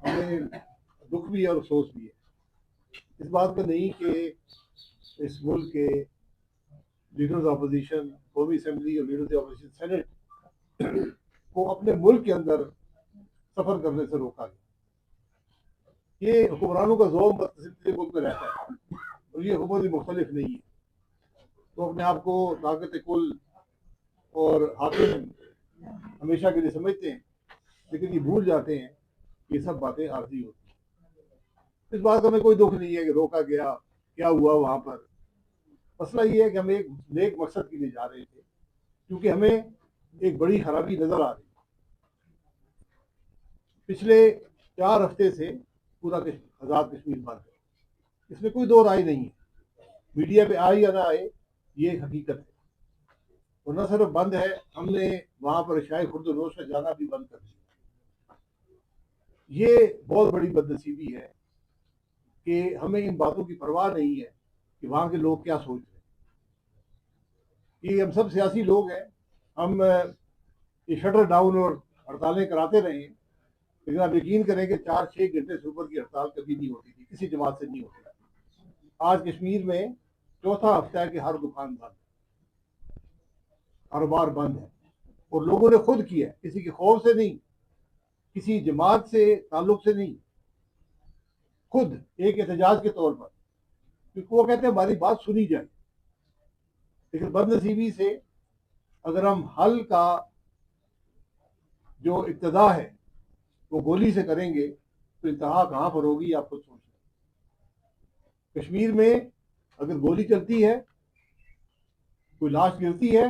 ہمیں دکھ بھی ہے اور افسوس بھی ہے اس بات کا نہیں کہ اس ملک کے لیڈرز اپوزیشن قومی اسمبلی اور لیڈرز اپوزیشن سینٹ کو اپنے ملک کے اندر سفر کرنے سے روکا گیا. یہ حکمرانوں کا ذوق متصل ملک میں رہتا ہے اور یہ حکومت بھی مختلف نہیں ہے. تو اپنے آپ کو طاقت کل اور حاکم ہمیشہ کے لیے سمجھتے ہیں، لیکن یہ بھول جاتے ہیں کہ یہ سب باتیں عارضی ہوتی ہیں. اس بات کا ہمیں کوئی دکھ نہیں ہے کہ روکا گیا، کیا ہوا وہاں پر. مسئلہ یہ ہے کہ ہم ایک نیک مقصد کے لیے جا رہے تھے، کیونکہ ہمیں ایک بڑی خرابی نظر آ رہی. پچھلے 4 ہفتے سے پورا آزاد کشمیر بند ہے، اس میں کوئی دو رائے نہیں ہے. میڈیا پہ آئے یا نہ آئے، یہ ایک حقیقت ہے. اور نہ صرف بند ہے، ہم نے وہاں پر عشاء خورد و نوش کا جانا بھی بند کر دیا. یہ بہت بڑی بدنصیبی ہے کہ ہمیں ان باتوں کی پرواہ نہیں ہے کہ وہاں کے لوگ کیا سوچ رہے ہیں. یہ ہم سب سیاسی لوگ ہیں، ہم یہ شٹر ڈاؤن اور ہڑتالیں کراتے رہے ہیں، لیکن آپ یقین کریں کہ 4-6 گھنٹے سے اوپر کی ہڑتال کبھی نہیں ہوتی تھی، کسی جماعت سے نہیں ہوتی. آج کشمیر میں چوتھا ہفتہ ہے کہ ہر دکان بند ہے، کاروبار بند ہے، اور لوگوں نے خود کیا ہے، کسی کے خوف سے نہیں، کسی جماعت سے تعلق سے نہیں، خود ایک احتجاج کے طور پر، کیونکہ وہ کہتے ہیں ہماری بات سنی جائے. لیکن بدنصیبی سے اگر ہم حل کا جو ابتدا ہے وہ گولی سے کریں گے تو انتہا کہاں پر ہوگی آپ خود سوچیں. کشمیر میں اگر گولی چلتی ہے، کوئی لاش گرتی ہے،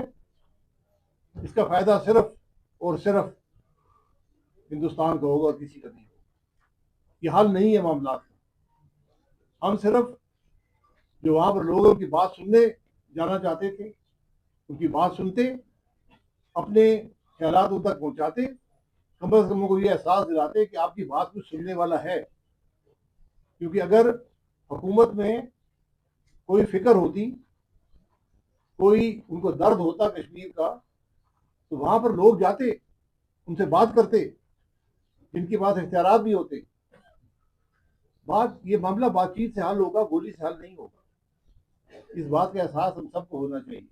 اس کا فائدہ صرف اور صرف ہندوستان کا ہوگا اور کسی کا نہیں ہوگا. یہ حل نہیں ہے معاملات کا. ہم صرف جو وہاں پر لوگوں کی بات سننے جانا چاہتے تھے، ان کی بات سنتے، اپنے خیالات ان تک پہنچاتے، کم از کم کو یہ احساس دلاتے کہ آپ کی بات کچھ سننے والا ہے. کیونکہ اگر حکومت میں کوئی فکر ہوتی، کوئی ان کو درد ہوتا کشمیر کا، تو وہاں پر لوگ جاتے، ان سے بات کرتے، جن کے پاس اختیارات بھی ہوتے. یہ معاملہ بات چیت سے حل ہوگا، گولی سے حل نہیں ہوگا. اس بات کا احساس ہم سب کو ہونا چاہیے.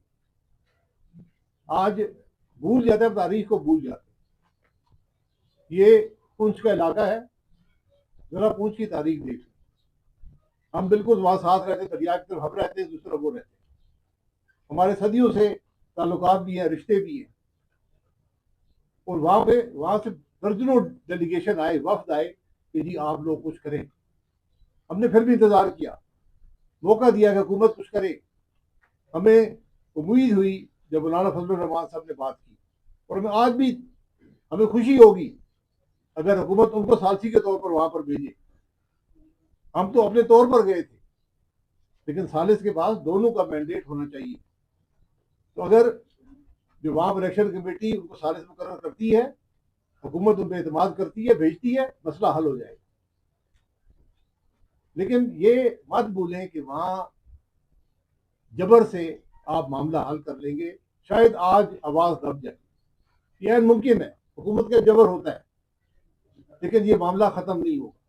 آج بھول جاتے ہیں، تاریخ کو بھول جاتے ہیں. یہ پونچھ کا علاقہ ہے، ذرا پونچھ کی تاریخ دیکھ لیں. ہم بالکل وہاں ساتھ رہتے، دریا کی طرف ہم رہتے ہیں، دوسری طرف وہ رہتے ہیں. ہمارے صدیوں سے تعلقات بھی ہیں، رشتے بھی ہیں. اور وہاں سے درجنوں ڈیلیگیشن آئے، وفد آئے کہ جی آپ لوگ کچھ کریں. ہم نے پھر بھی انتظار کیا، موقع دیا کہ حکومت کچھ کرے. ہمیں امید ہوئی جب مولانا فضل الرحمان صاحب نے بات کی، اور ہمیں آج بھی ہمیں خوشی ہوگی اگر حکومت ان کو ثالثی کے طور پر وہاں پر بھیجے. ہم تو اپنے طور پر گئے تھے، لیکن ثالث کے پاس دونوں کا مینڈیٹ ہونا چاہیے. تو اگر جو وہاں پر الیکشن کمیٹی ان کو ثالث مقرر کرتی ہے، حکومت ان پہ اعتماد کرتی ہے، بھیجتی ہے، مسئلہ حل ہو جائے گا. لیکن یہ مت بھولیں کہ وہاں جبر سے آپ معاملہ حل کر لیں گے. شاید آج آواز دب جائے، یہ ممکن ہے، حکومت کا جبر ہوتا ہے، لیکن یہ معاملہ ختم نہیں ہوگا.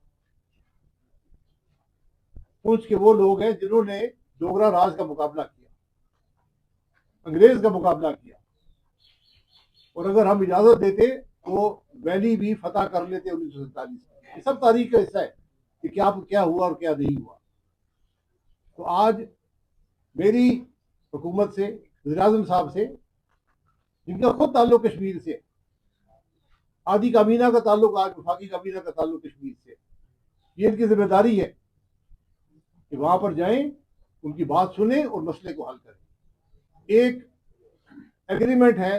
پونچھ کے وہ لوگ ہیں جنہوں نے ڈوگرا راج کا مقابلہ کیا، انگریز کا مقابلہ کیا، اور اگر ہم اجازت دیتے تو ویلی بھی فتح کر لیتے 1947 میں. یہ سب تاریخ کا حصہ ہے کہ کیا ہوا اور کیا نہیں ہوا. تو آج میری حکومت سے، وزیر اعظم صاحب سے، جن کا خود تعلق کشمیر سے، آدھی کابینہ کا تعلق، آج وفاقی کابینہ کا تعلق کشمیر سے، یہ ان کی ذمہ داری ہے کہ وہاں پر جائیں، ان کی بات سنیں اور مسئلے کو حل کریں. ایک ایگریمنٹ ہے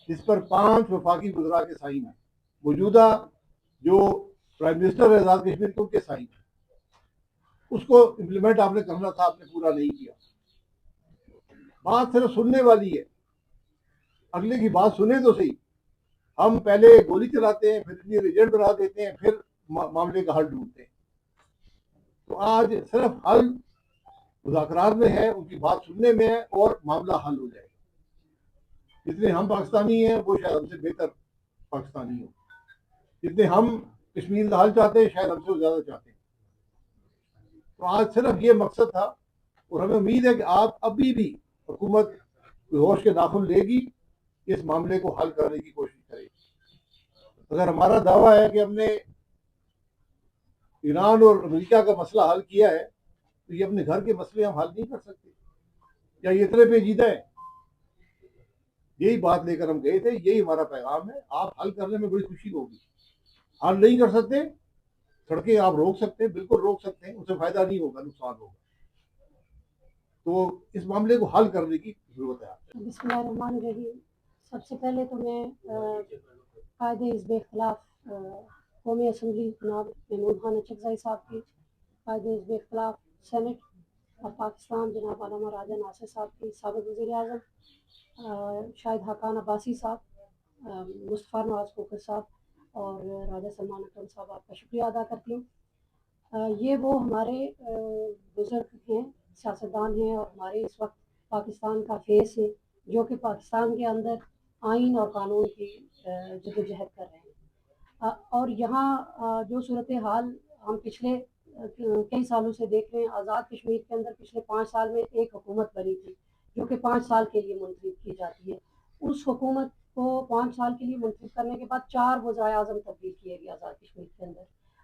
جس پر 5 وفاقی وزراء کے سائن ہیں، موجودہ جو پرائم منسٹر ہے آزاد کشمیر کے، ان کے سائن ہیں. اس کو امپلیمنٹ آپ نے کرنا تھا، آپ نے پورا نہیں کیا. بات صرف سننے والی ہے، اگلے کی بات سنیں تو صحیح. ہم پہلے گولی چلاتے ہیں، پھر اتنی ریجنٹ بنا دیتے ہیں، پھر معاملے کا حل ڈھونڈتے ہیں. تو آج صرف حل مذاکرات میں ہے، ان کی بات سننے میں ہے، اور معاملہ حل ہو جائے گا. جتنے ہم پاکستانی ہیں وہ شاید ہم سے بہتر پاکستانی ہوں. جتنے ہم کشمیر کا حل چاہتے ہیں، شاید ہم سے زیادہ چاہتے ہیں. تو آج صرف یہ مقصد تھا، اور ہمیں امید ہے کہ آپ ابھی بھی حکومت ہوش کے ناخن لے گی، اس معاملے کو حل کرنے کی کوشش کرے گی. اگر ہمارا دعویٰ ہے کہ ہم نے ایران اور امریکہ کا مسئلہ حل کیا ہے، تو یہ اپنے گھر کے مسئلے ہم حل نہیں کر سکتے؟ کیا یہ اتنے پیچیدہ ہے؟ یہی بات لے کر ہم گئے تھے، یہی ہمارا پیغام ہے. آپ حل کرنے میں بڑی خوشی ہوگی. حل نہیں کر سکتے، سڑکیں آپ روک سکتے ہیں، بالکل روک سکتے ہیں، اس سے فائدہ نہیں ہوگا، نقصان ہوگا. تو اس معاملے کو حل کرنے کی ضرورت ہے. بسم اللہ الرحمن الرحیم. سب سے پہلے تو میں قائد حزب اختلاف قومی اسمبلی جناب محمود خان اچکزئی صاحب کی، قائد حزب اختلاف سینٹ اور پاکستان جناب علامہ راجہ ناصر صاحب کی، سابق وزیر اعظم شاہد حقان عباسی صاحب، مصطفیٰ نواز کھوکھر صاحب اور راجہ سلمان اکرم صاحب، آپ کا شکریہ ادا کرتی ہوں. یہ وہ ہمارے بزرگ ہیں، سیاستدان ہیں، اور ہمارے اس وقت پاکستان کا فیس ہے، جو کہ پاکستان کے اندر آئین اور قانون کی جدوجہد کر رہے ہیں. اور یہاں جو صورتحال ہم پچھلے کئی سالوں سے دیکھ رہے ہیں، آزاد کشمیر کے اندر پچھلے 5 سال میں ایک حکومت بنی تھی جو کہ 5 سال کے لیے منتخب کی جاتی ہے. اس حکومت کو 5 سال کے لیے منتخب کرنے کے بعد 4 وزرائے اعظم تبدیل کیے گئے آزاد کشمیر کے اندر،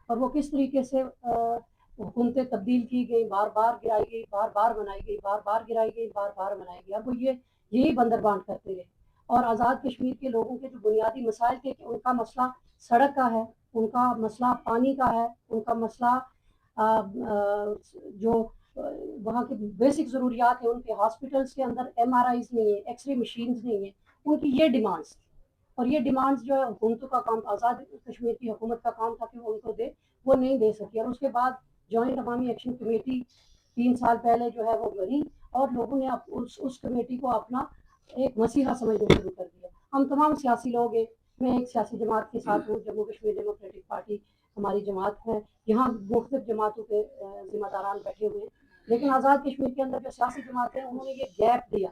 اور وہ کس طریقے سے حکومتیں تبدیل کی گئی، بار بار گرائی گئی، بار بار بنائی گئی، بار بار گرائی گئی، بار بار بنائی گئی. اب وہ یہی بندر بانٹ کرتے رہے. اور آزاد کشمیر کے لوگوں کے جو بنیادی مسائل تھے کہ ان کا مسئلہ سڑک کا ہے، ان کا مسئلہ پانی کا ہے، ان کا مسئلہ جو وہاں کی بیسک ضروریات ہیں، ان کے ہاسپٹلس کے اندر MRIs نہیں ہیں، ایکس رے مشینز نہیں ہیں، ان کی یہ ڈیمانڈس. اور یہ ڈیمانڈس جو ہے حکومتوں کا کام، آزاد کشمیر کی حکومت کا کام تھا کہ وہ ان کو دے، وہ نہیں دے سکی. اور اس کے بعد جوائنٹ عوامی ایکشن کمیٹی 3 سال پہلے جو ہے وہ بنی، اور لوگوں نے اس کمیٹی کو اپنا ایک مسیحا سمجھنا شروع کر دیا. ہم تمام سیاسی لوگ ہیں، میں ایک سیاسی جماعت کے ساتھ ہوں، جموں کشمیر ڈیموکریٹک پارٹی ہماری جماعت ہے. یہاں مختلف جماعتوں کے ذمہ داران بیٹھے ہوئے ہیں، لیکن آزاد کشمیر کے اندر جو سیاسی جماعت ہے انہوں نے یہ گیپ دیا،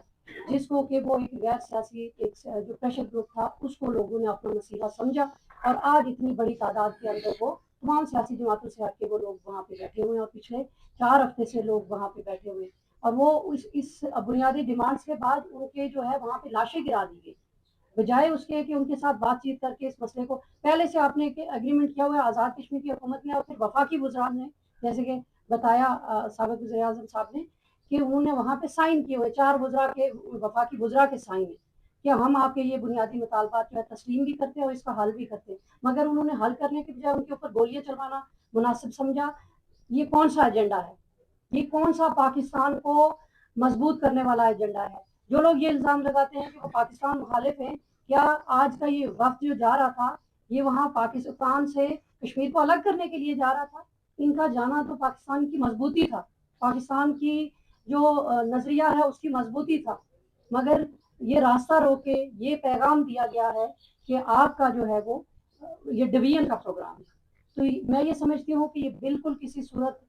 جس کو کہ وہ ایک غیر سیاسی ایک جو پریشر گروپ تھا، اس کو لوگوں نے اپنا مسیحا سمجھا. اور آج اتنی بڑی تعداد کے اندر وہ تمام سیاسی جماعتوں سے ہٹ کے وہ لوگ وہاں پہ بیٹھے ہوئے ہیں، اور پچھلے 4 ہفتے سے لوگ وہاں پہ بیٹھے ہوئے ہیں. اور وہ اس بنیادی ڈیمانڈس کے بعد ان کے جو ہے وہاں پہ لاشیں گرا دی گئی، بجائے اس کے کہ ان کے ساتھ بات چیت کر کے اس مسئلے کو پہلے سے آپ نے اگریمنٹ کیا ہوا ہے آزاد کشمیر کی حکومت نے اور پھر وفاقی وزراء نے، جیسے کہ بتایا سابق وزیر اعظم صاحب نے کہ انہوں نے وہاں پہ سائن کیے ہوئے 4 وزراء کے، وفاقی وزراء کے سائن ہیں کہ ہم آپ کے یہ بنیادی مطالبات جو ہے تسلیم بھی کرتے ہیں اور اس کا حل بھی کرتے ہیں. مگر انہوں نے حل کرنے کے بجائے ان کے اوپر گولیاں چلوانا مناسب سمجھا. یہ کون سا ایجنڈا ہے؟ یہ کون سا پاکستان کو مضبوط کرنے والا ایجنڈا ہے؟ جو لوگ یہ الزام لگاتے ہیں کہ وہ پاکستان مخالف ہیں، کیا آج کا یہ وقت جو جا رہا تھا یہ وہاں پاکستان سے کشمیر کو الگ کرنے کے لیے جا رہا تھا؟ ان کا جانا تو پاکستان کی مضبوطی تھا، پاکستان کی جو نظریہ ہے اس کی مضبوطی تھا. مگر یہ راستہ روک کے یہ پیغام دیا گیا ہے کہ آپ کا جو ہے وہ یہ ڈویژن کا پروگرام ہے. تو میں یہ سمجھتی ہوں کہ یہ بالکل کسی صورت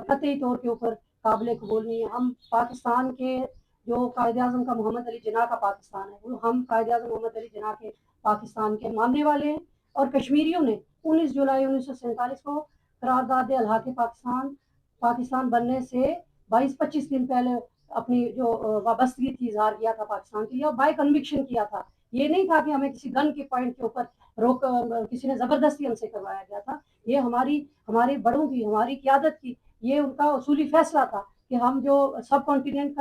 قطعی طور کے اوپر قابل قبول نہیں ہے. ہم پاکستان کے جو قائد اعظم کا محمد علی جناح کا پاکستان ہے، وہ ہم قائد اعظم محمد علی جناح کے پاکستان کے ماننے والے ہیں. اور کشمیریوں نے 19 جولائی 1947 کو قرارداد الحاق پاکستان بننے سے 22-25 دن پہلے اپنی جو وابستگی کی اظہار کیا تھا پاکستان کے لیے، اور بائی کنوکشن کیا تھا. یہ نہیں تھا کہ ہمیں کسی گن کے پوائنٹ کے اوپر کسی نے زبردستی ہم سے کروایا گیا تھا. یہ ہمارے بڑوں کی، ہماری قیادت کی، یہ ان کا اصولی فیصلہ تھا کہ ہم جو سب کانٹیننٹ کا